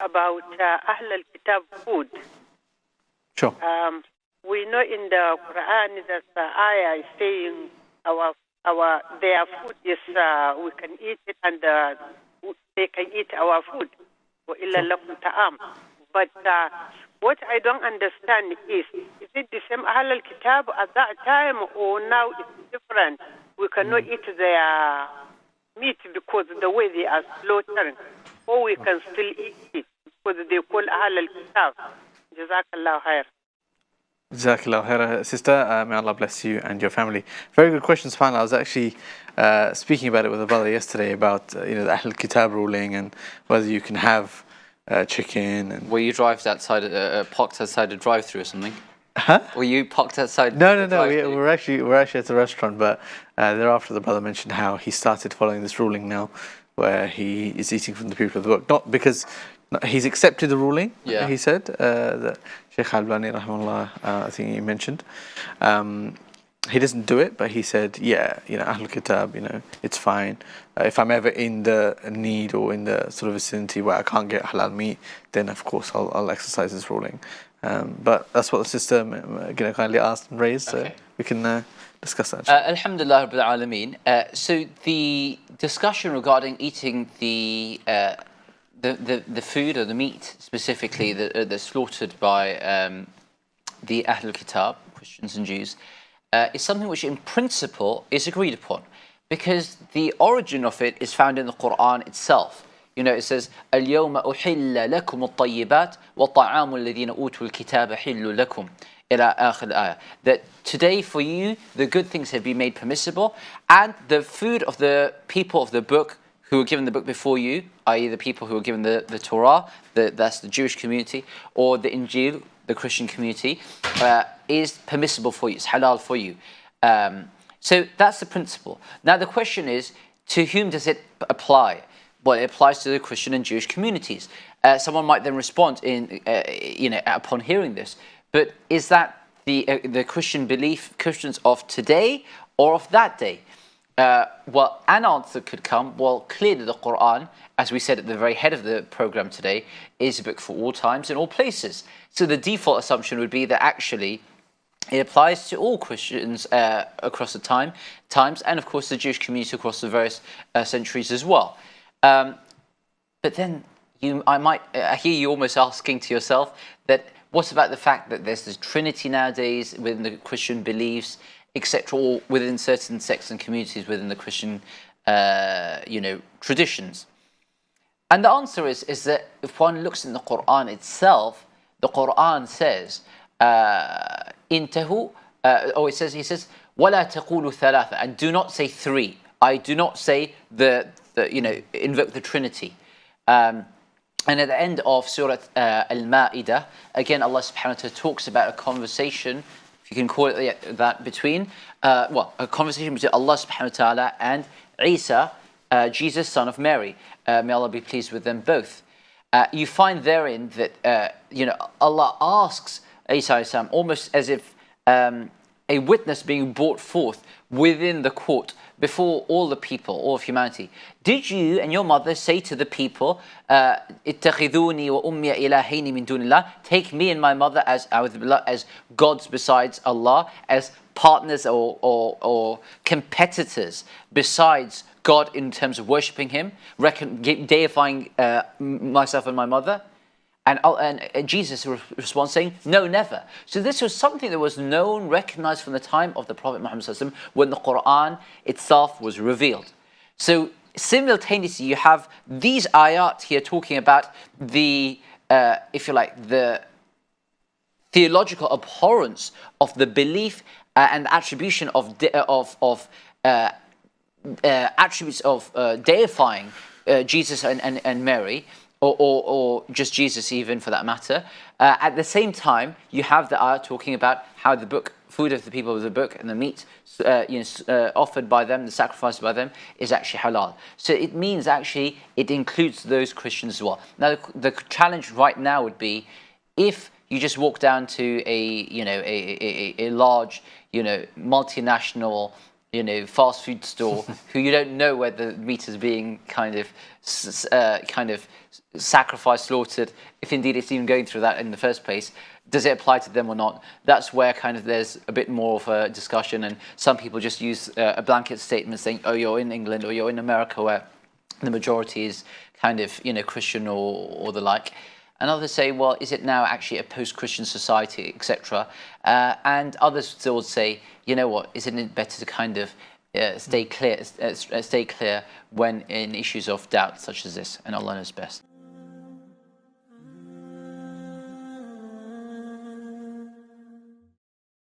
about Ahl Al-Kitab food. Sure. We know in the Quran that the ayah is saying their food is we can eat it and they can eat our food. But what I don't understand is it the same Ahl Al-Kitab at that time or now it's different? We cannot eat their meat because the way they are slaughtering, or we can still eat it because they call Ahl Al-Kitab. Jazakallah khair. Jazakallah khair, sister. May Allah bless you and your family. Very good question, subhanAllah. I was actually speaking about it with a brother yesterday about the Ahl Al-Kitab ruling and whether you can have chicken. And were you parked outside a drive-through or something? Huh? Were you parked outside? No. We're actually at a restaurant, but thereafter the brother mentioned how he started following this ruling now, where he is eating from the people of the book, not because he's accepted the ruling. Yeah. He said that Sheikh Rahimahullah, I think he mentioned. He doesn't do it, but he said, Ahl Al-Kitab, it's fine. If I'm ever in the need or in the sort of vicinity where I can't get halal meat, then of course I'll exercise this ruling. But that's what the sister kindly asked and raised, so we can discuss that. Alhamdulillah Rabbil Alameen. So the discussion regarding eating the food or the meat specifically that's slaughtered by the Ahl Al-Kitab, Christians and Jews, is something which in principle is agreed upon, because the origin of it is found in the Quran itself. It says, اليوم أحل لكم الطيبات وطعام الذين أوتوا الكتاب حل لكم إلى آخر الآية. That today for you the good things have been made permissible, and the food of the people of the book who were given the book before you, i.e. the people who were given the Torah, that's the Jewish community, or the Injil, the Christian community, is permissible for you, it's halal for you. So that's the principle. Now the question is, to whom does it apply? Well, it applies to the Christian and Jewish communities. Someone might then respond upon hearing this, but is that the Christian belief, Christians of today or of that day? Well, an answer could come, well, clearly the Quran, as we said at the very head of the program today, is a book for all times and all places. So the default assumption would be that actually it applies to all Christians across the times, and of course the Jewish community across the various centuries as well. But then I hear you almost asking to yourself that what about the fact that there's this Trinity nowadays within the Christian beliefs, etc., or within certain sects and communities within the Christian, traditions? And the answer is that if one looks in the Quran itself, the Quran says, "Intahu," he says, "Wala taqulu thalatha," and do not say three. I do not say invoke the Trinity. And at the end of Surah Al-Ma'idah, again, Allah subhanahu wa ta'ala talks about a conversation, if you can call it that, between, a conversation between Allah subhanahu wa ta'ala and Isa, Jesus, son of Mary. May Allah be pleased with them both. You find therein that, Allah asks Isa almost as if a witness being brought forth within the court before all the people, all of humanity. Did you and your mother say to the people, اتخذوني وأمي إلهين من دون الله, take me and my mother as gods besides Allah, as partners or competitors besides God in terms of worshipping Him, deifying myself and my mother? And Jesus responds saying, no, never. So this was something that was known, recognized from the time of the Prophet Muhammad ﷺ, when the Quran itself was revealed. So simultaneously, you have these ayat here talking about the, the theological abhorrence of the belief and attribution of attributes of deifying Jesus and Mary, or just Jesus even for that matter. At the same time, you have the ayah talking about how the book, food of the people of the book and the meat offered by them, the sacrifice by them, is actually halal. So it means actually it includes those Christians as well. Now the challenge right now would be, if you just walk down to a large multinational you know, fast food store who you don't know whether the meat is being kind of sacrificed, slaughtered, if indeed it's even going through that in the first place. Does it apply to them or not? That's where kind of there's a bit more of a discussion, and some people just use a blanket statement saying, oh, you're in England or you're in America where the majority is kind of, you know, Christian or the like. And others say, well, is it now actually a post-Christian society, etc.? And others still would say, you know what, isn't it better to kind of stay clear when in issues of doubt such as this? And Allah knows best.